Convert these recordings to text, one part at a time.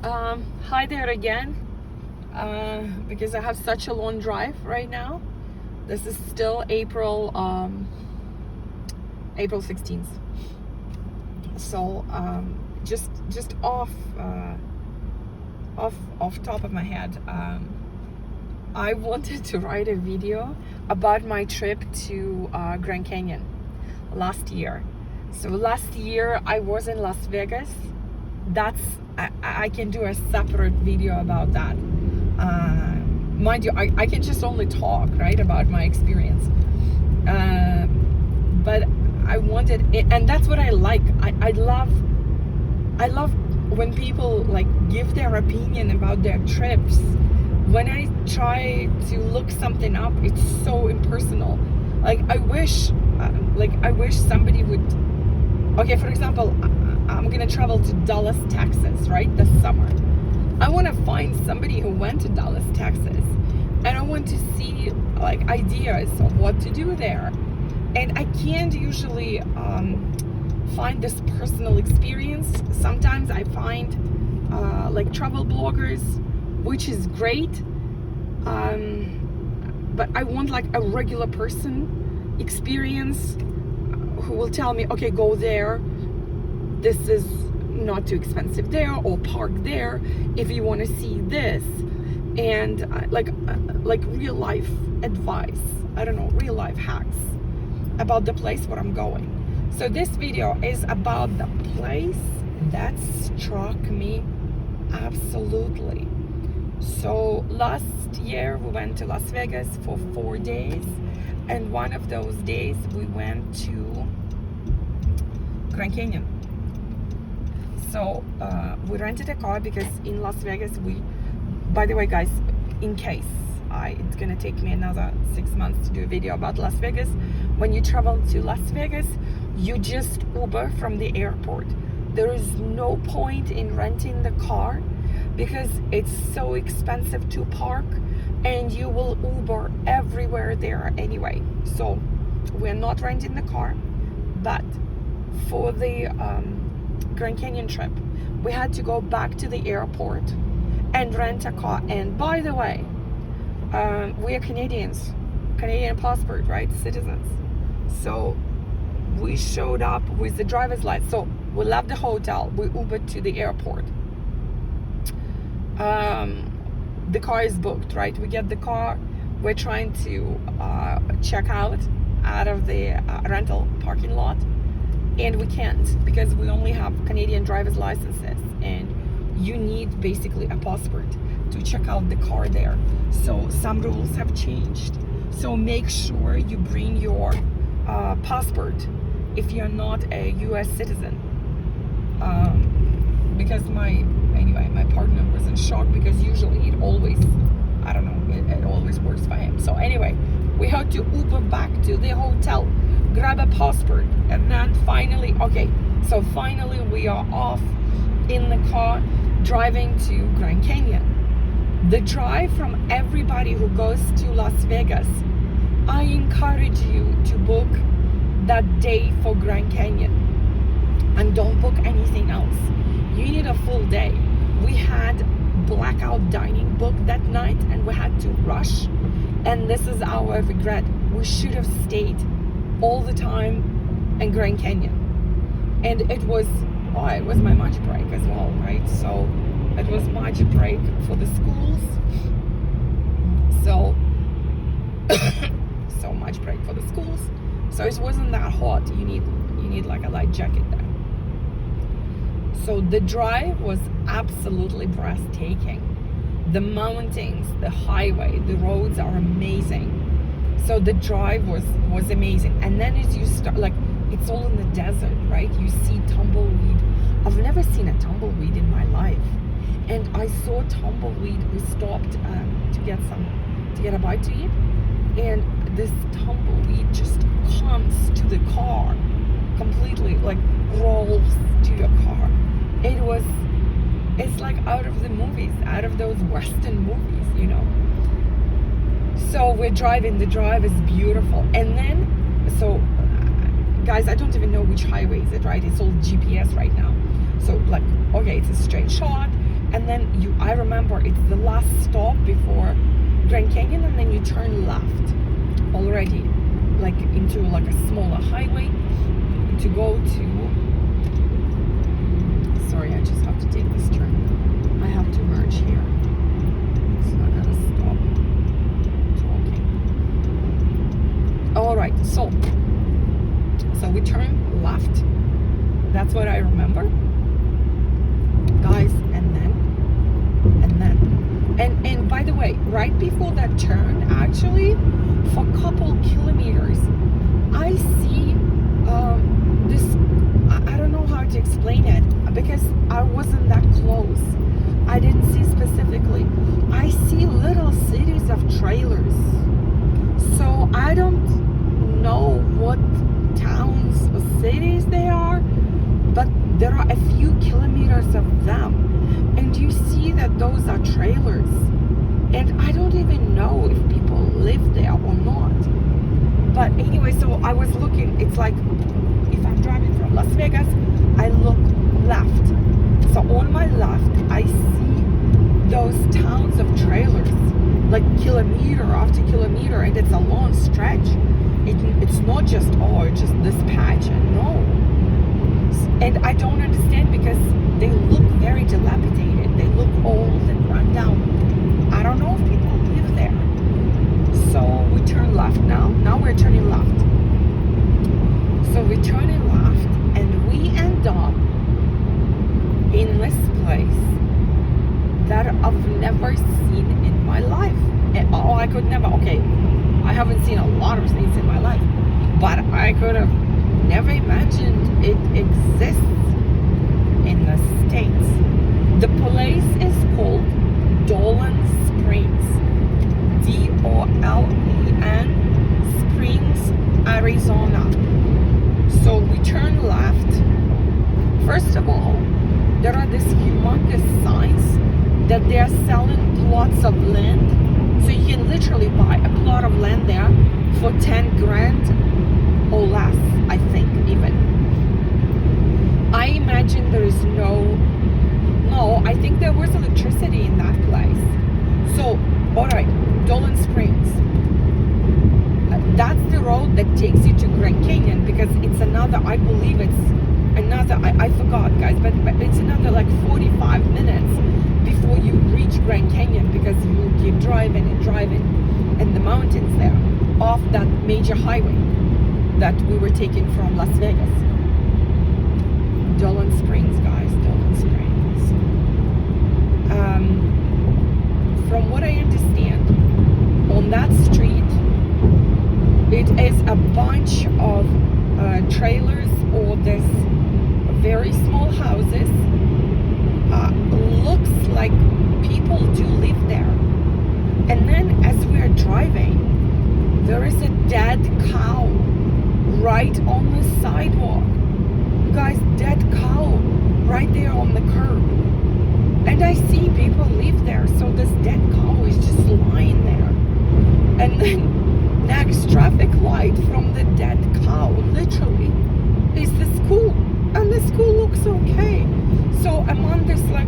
Hi there again, because I have such a long drive right now. This is still April 16th. So just off top of my head, I wanted to write a video about my trip to Grand Canyon last year. So last year I was in Las Vegas. I can do a separate video about that. Mind you, I can just only talk, right, about my experience. But I wanted it, and that's what I like. I love when people like give their opinion about their trips. When I try to look something up, it's so impersonal. Like I wish somebody would. Okay, for example, I'm gonna travel to Dallas, Texas, right, this summer. I want to find somebody who went to Dallas, Texas, and I want to see like ideas of what to do there. And I can't usually find this personal experience. Sometimes I find like travel bloggers, which is great, but I want like a regular person experience who will tell me, okay, go there, this is not too expensive there, or park there if you want to see this, and like real life advice, I don't know, real life hacks about the place where I'm going. So this video is about the place that struck me absolutely. So last year we went to Las Vegas for 4 days, and one of those days we went to Grand Canyon. So we rented a car because in Las Vegas by the way guys, in case it's gonna take me another 6 months to do a video about Las Vegas, when you travel to Las Vegas, you just Uber from the airport. There is no point in renting the car because it's so expensive to park, and you will Uber everywhere there anyway. So we're not renting the car, but for the Grand Canyon trip, we had to go back to the airport and rent a car. And by the way, we are Canadians, Canadian passport, right, citizens. So we showed up with the driver's license. So we left the hotel, we Ubered to the airport. The car is booked, right? We get the car, we're trying to check out of the rental parking lot, and we can't because we only have Canadian driver's licenses, and you need basically a passport to check out the car there. So some rules have changed. So make sure you bring your passport if you're not a US citizen. Because my partner was in shock because usually it always, I don't know, it always works for him. So anyway, we had to Uber back to the hotel, grab a passport, and then finally we are off in the car driving to Grand Canyon. The drive, from everybody who goes to Las Vegas, I encourage you to book that day for Grand Canyon and don't book anything else. You need a full day. We had blackout dining booked that night and we had to rush, and this is our regret. We should have stayed all the time in Grand Canyon. And it was my March break as well, right? So it was March break for the schools. So March break for the schools. So it wasn't that hot. You need like a light jacket there. So the drive was absolutely breathtaking. The mountains, the highway, the roads are amazing. So the drive was amazing. And then as you start, like, it's all in the desert, right? You see tumbleweed. I've never seen a tumbleweed in my life. And I saw tumbleweed. We stopped to get a bite to eat. And this tumbleweed just comes to the car, completely like rolls to your car. It's like out of the movies, out of those Western movies, you know. So we're driving, the drive is beautiful. And then, so guys, I don't even know which highway is it, right? It's all GPS right now. So like, okay, it's a straight shot, and then I remember it's the last stop before Grand Canyon, and then you turn left already, like into like a smaller highway to go to. Sorry, I just have to take this turn. I have to merge here, so I gotta stop talking. All right, so we turn left. That's what I remember, guys. And by the way, right before that turn, actually, for a couple kilometers, I see this. I don't know how to explain it because I wasn't that close. I didn't see specifically. I see little cities of trailers. So I don't know what towns or cities they are, but there are a few kilometers of them. And you see that those are trailers. And I don't even know if people live there or not. But anyway, so I was looking, it's like, if I'm driving from Las Vegas, I look left. So on my left, I see those towns of trailers, like kilometer after kilometer, and it's a long stretch. It's not just, just this patch, no. And I don't understand because they look very dilapidated. They look old and run down. I don't know if people live there. So we turn left now. Now we're turning left. So we're turning left and we end up in this place that I've never seen in my life. I could never, I haven't seen a lot of things in my life, but I could have never imagined it exists in the States. The place is called Dolan Springs, D-O-L-E-N Springs, Arizona. So we turn left. First of all, there are these humongous signs that they're selling plots of land. So you can literally buy a plot of land there for 10 grand or less, I think, even. I imagine there is no, I think there was electricity in that place. So, all right, Dolan Springs. That's the road that takes you to Grand Canyon, because it's another, I believe it's another, I forgot, guys, but it's another like 45 minutes before you reach Grand Canyon, because you keep driving and the mountains there off that major highway that we were taking from Las Vegas. Dolan Springs, guys, Dolan Springs. From what I understand, on that street, it is a bunch of trailers or this very small houses. Looks like people do live there. And then as we're driving, there is a dead cow right on the sidewalk. Guys, dead cow right there on the curb. And I see people live there, so this dead cow is just lying there. And then next traffic light from the dead cow, literally, is the school. And the school looks okay. So among this like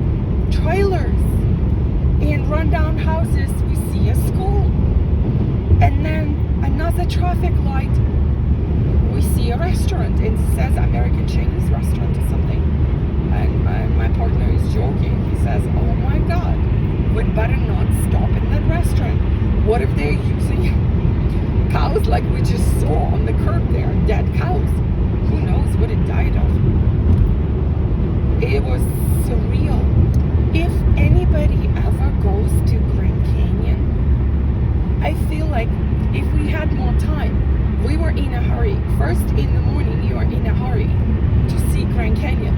trailers and rundown houses, we see a school. And then another traffic light, we see a restaurant. It says American Chinese restaurant or something. And my partner is joking. He says, oh my God, we'd better not stop in that restaurant. What if they're using cows like we just saw on the curb there, dead cows? Who knows what it died of? It was surreal. If anybody ever goes to Grand Canyon, I feel like if we had more time, we were in a hurry. First in the morning, you are in a hurry to see Grand Canyon.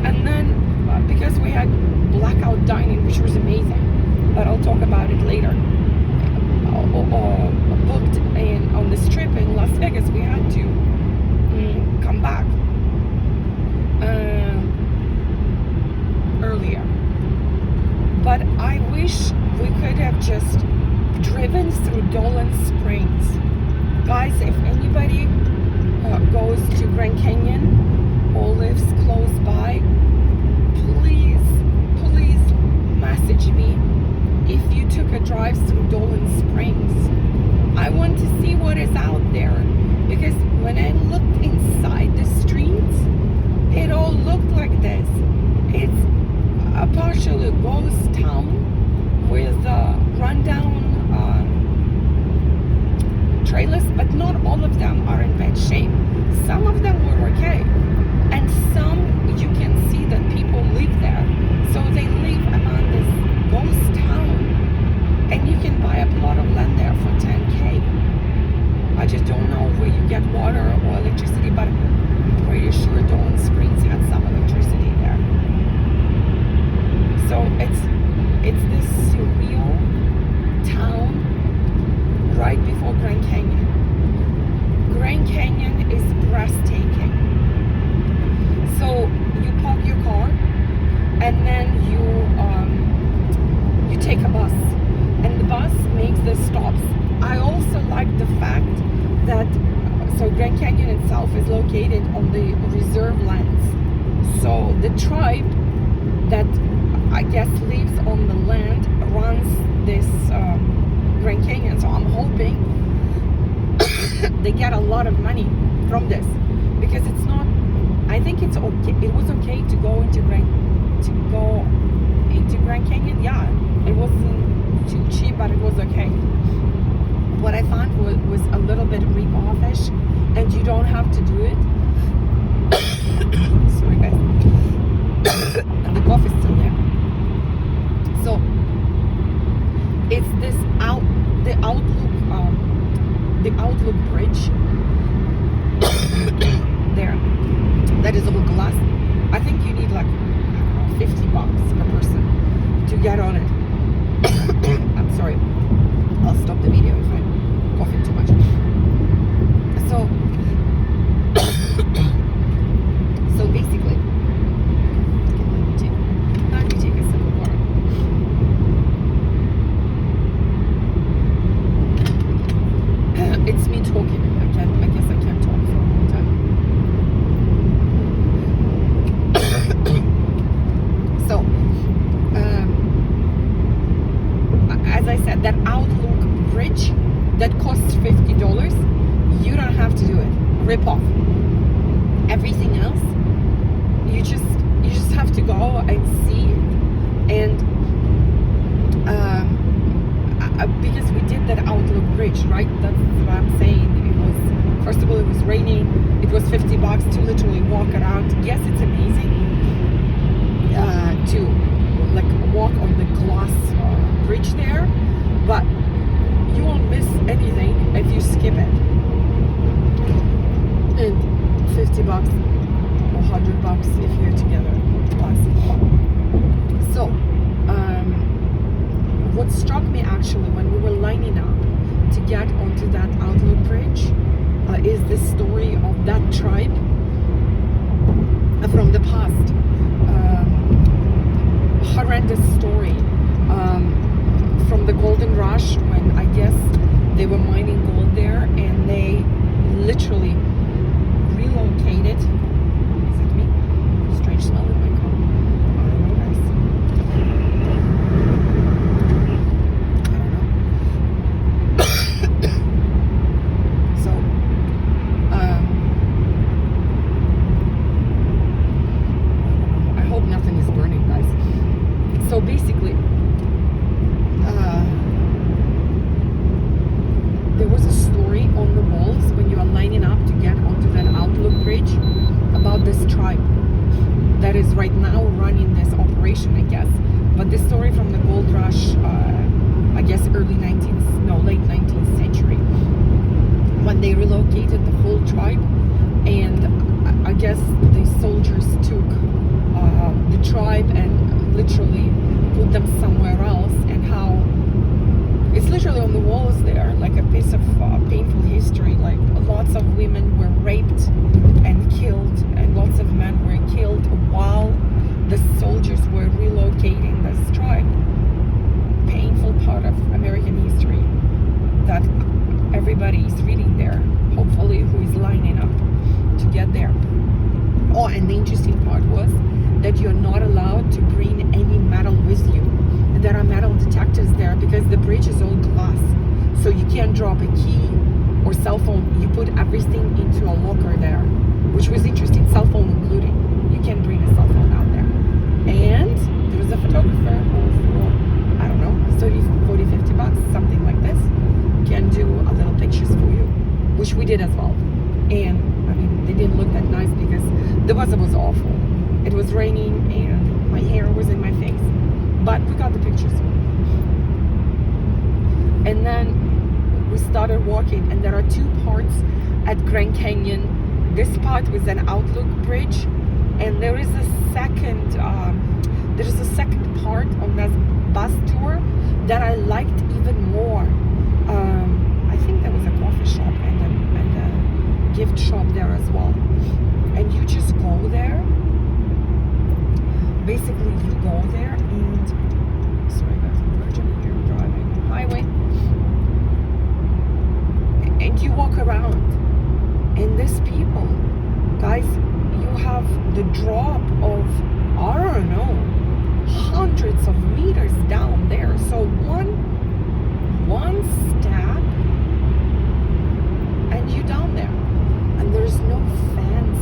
And then, because we had blackout dining, which was amazing, but I'll talk about it later, booked on this trip in Las Vegas, we had to come back earlier. But I wish we could have just driven through Dolan Springs. Guys, if anybody goes to Grand Canyon or lives close by, please drive through Dolan Springs. I want to see what is out there, because when I looked inside the streets, it all looked like this. It's a partially ghost town with rundown trailers, but not all of them are in bad shape. Some of them were okay, and some you can see that people live there. So they live around this ghost town, and you can buy a plot of land there for $10K. I just don't know where you get water or electricity, but I'm pretty sure Dolan Springs had some electricity there. So it's this surreal town right before Grand Canyon. Grand Canyon is breathtaking. So you park your car, and then you take a bus, and the bus makes the stops. I also like the fact that Grand Canyon itself is located on the reserve lands. So the tribe that I guess lives on the land runs this Grand Canyon. So I'm hoping they get a lot of money from this, because it's not. I think it's okay. It was okay to go into Grand Canyon. Yeah, it wasn't too cheap, but it was okay. What I found was a little bit rip-offish, and you don't have to do it. Sorry guys. And the cough is still there. So it's this the Outlook Bridge there. That is all glass. I think you need like, I don't know, $50 per person to get on it. I'm sorry. I'll stop the video if I'm coughing too much. So basically, let me take a sip of water. It's me talking. I guess I can't talk for a long time. So, as I said, that Outlook Bridge that costs $50, you don't have to do it. Rip off. Everything else, you just have to go and see it. And because we did that Outlook Bridge, right? That's what I'm saying. It was, first of all, it was raining. It was $50 to literally walk around. Yes, it's amazing to like walk on the glass bridge there, but you won't miss anything if you skip it. And $50 or $100 if you're together plus. So what struck me actually when we were lining up to get onto that Outlook Bridge is the story of that tribe from the past. Horrendous story from the Golden Rush, when I guess they were mining gold there, and they literally relocated. Is it me? Strange smell in my car. I don't know, guys. So, I hope nothing is burning, guys. So basically, there was a story on the walls when you are lining up to get onto that Outlook Bridge about this tribe that is right now running this operation, I guess. But this story from the gold rush, I guess late 19th century, when they relocated the whole tribe, and I guess the soldiers took the tribe and literally put them somewhere else, and how it's literally on the walls there, like a piece of painful history. Like lots of women were raped and killed, and lots of men were killed while the soldiers were relocating this tribe. Painful part of American history that everybody is reading there, hopefully, who is lining up to get there. Oh, and the interesting part was that you're not allowed to bring any metal because the bridge is all glass, so you can't drop a key or cell phone. You put everything into a locker there, which was interesting, cell phone including. You can't bring a cell phone out there. And there was a photographer for, I don't know, 30, 40, 50 bucks, something like this. Can do a little pictures for you, which we did as well. And I mean, they didn't look that nice because the weather was awful. It was raining and my hair was in my face, but we got the pictures. And then we started walking, and there are two parts at Grand Canyon. This part was an outlook bridge, and there is a second part on that bus tour that I liked even more. I think there was a coffee shop and a gift shop there as well. And you just go there. Basically, you go there and sorry guys, I'm virgin here driving on the highway. And you walk around, and these people, guys, you have the drop of, I don't know, hundreds of meters down there. So one step and you down there, and there's no fence,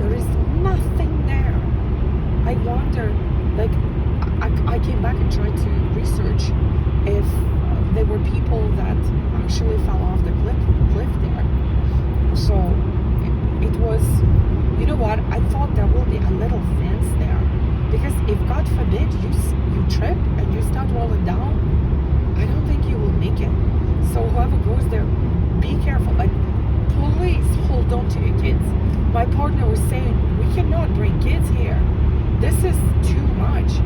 there is nothing there. I wonder, like, I came back and tried to research if there were people that actually fell off the cliff there. So it was, you know what, I thought there will be a little fence there, because if God forbid you trip and you start rolling down, I don't think you will make it. So whoever goes there, be careful, and please hold on to your kids. My partner was saying, we cannot bring kids here. This is too much.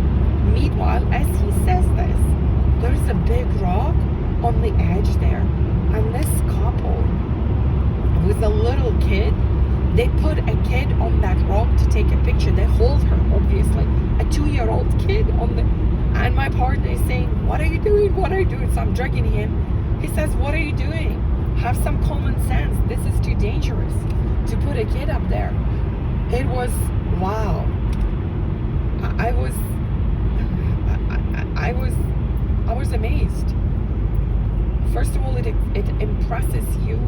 Meanwhile, as he says this, there's a big rock on the edge there, and this couple with a little kid, they put a kid on that rock to take a picture. They hold her, obviously, a 2-year-old kid on the, and my partner is saying, what are you doing? What are you doing? So I'm dragging him. He says, what are you doing? Have some common sense. This is too dangerous to put a kid up there. It was, wow. I was amazed. First of all, it impresses you.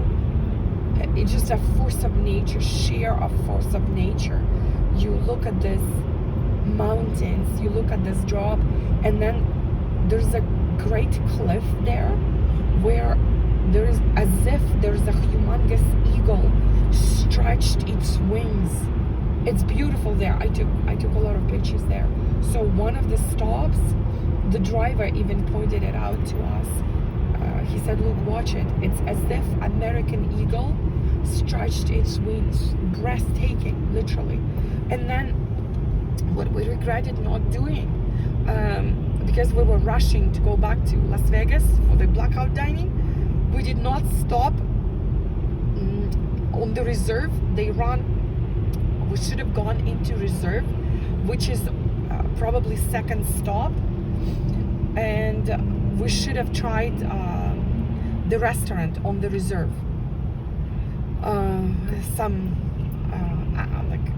It's just a force of nature, sheer of force of nature. You look at this mountains, you look at this drop, and then there's a great cliff there where there is, as if there's a humongous eagle stretched its wings. It's beautiful there. I took a lot of pictures there. So one of the stops, the driver even pointed it out to us. He said, look, watch it. It's as if American eagle stretched its wings. Breathtaking, literally. And then what we regretted not doing, because we were rushing to go back to Las Vegas for the blackout dining, we did not stop on the reserve. They run, we should have gone into reserve, which is probably second stop, and we should have tried the restaurant on the reserve, some like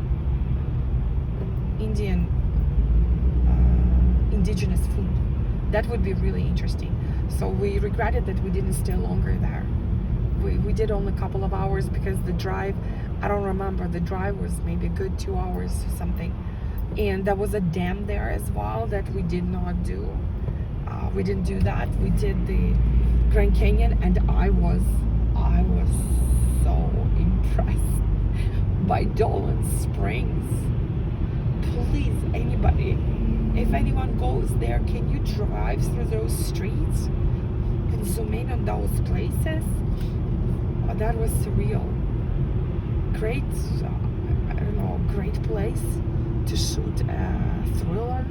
indigenous food. That would be really interesting. So we regretted that we didn't stay longer there. We did only a couple of hours because the drive, I don't remember, the drive was maybe a good 2 hours or something. And there was a dam there as well that we did not do. We didn't do that. We did the Grand Canyon, and I was so impressed by Dolan Springs. Please, anybody, if anyone goes there, can you drive through those streets and zoom in on those places? Oh, that was surreal. Great, I don't know, great place to shoot a thriller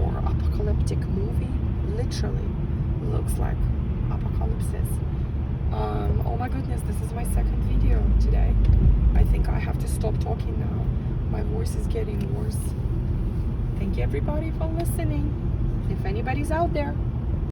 or apocalyptic movie. Literally looks like apocalypse. Oh my goodness, this is my second video today. I think I have to stop talking now. My voice is getting worse. Thank you everybody for listening. If anybody's out there,